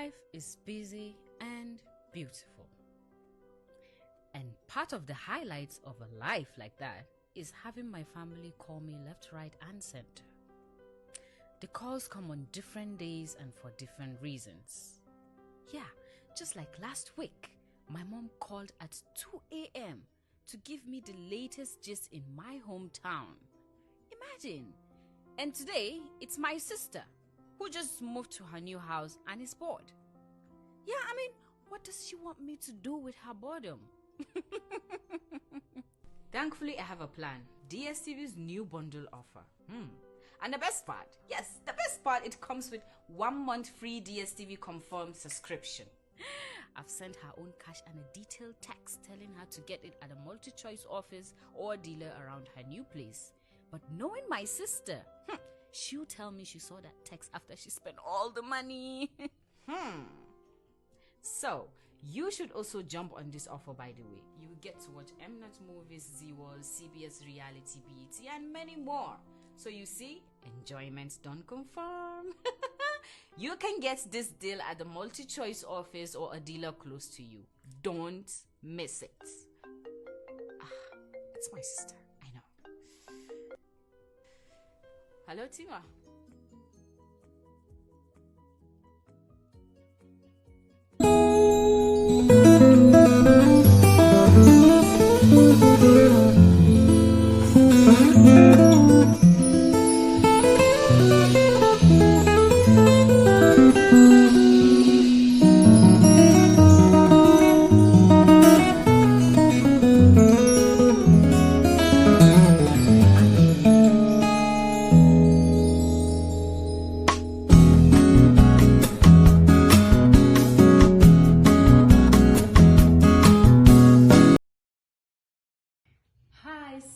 Life is busy and beautiful. And part of the highlights of a life like that is having my family call me left, right, and center. The calls come on different days and for different reasons. Yeah, just like last week, my mom called at 2 a.m. to give me the latest gist in my hometown. Imagine! And today, it's my sister who just moved to her new house and is bored. Yeah, I mean, what does she want me to do with her boredom? Thankfully, I have a plan. DSTV's new bundle offer. And the best part, yes, the best part, it comes with 1 month free DSTV confirmed subscription. I've sent her own cash and a detailed text telling her to get it at a multi-choice office or dealer around her new place. But knowing my sister, she'll tell me she saw that text after she spent all the money. So, you should also jump on this offer, by the way. You will get to watch Mnet Movies, Z-World, CBS Reality, BET, and many more. So you see, enjoyment's done confirm. You can get this deal at the multi-choice office or a dealer close to you. Don't miss it. It's my sister, I know. Hello, Tima.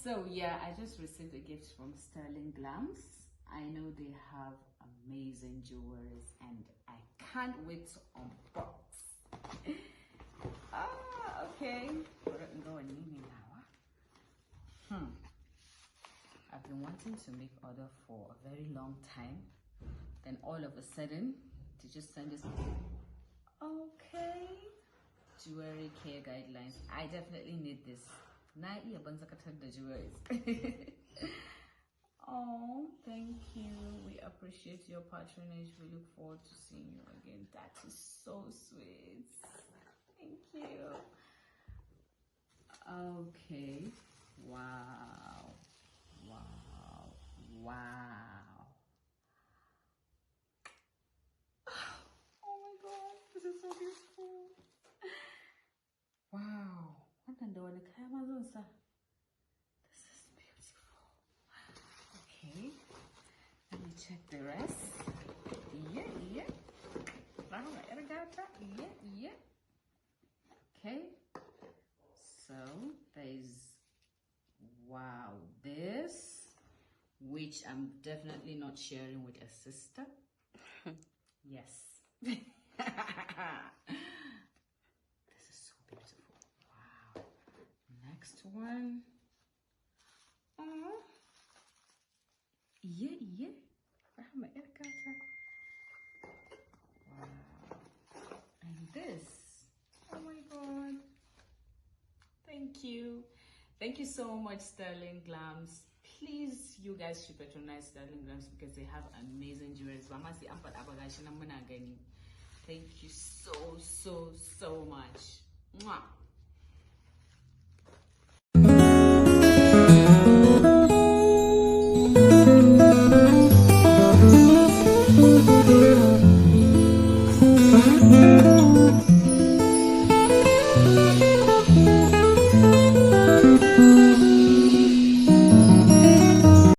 So yeah, I just received a gift from Sterling Glams. I know they have amazing jewelry and I can't wait to unbox. Okay. I've been wanting to make order for a very long time. Then all of a sudden, they just send this. Okay. Jewelry care guidelines. I definitely need this. Oh, thank you. We appreciate your patronage. We look forward to seeing you again. That is so sweet. Thank you. Okay. Wow. Wow. Wow. Oh my God. This is so beautiful. Wow. This is beautiful. Okay, let me check the rest. Yeah. Okay, so there's this, which I'm definitely not sharing with a sister. Yes. This is so beautiful. Wow. Next one. Yeah. Rahama, wow. And this. Oh my God. Thank you. Thank you so much, Sterling Glams. Please, you guys should patronize Sterling Glams because they have amazing jewelry. Thank you so much. Mwah.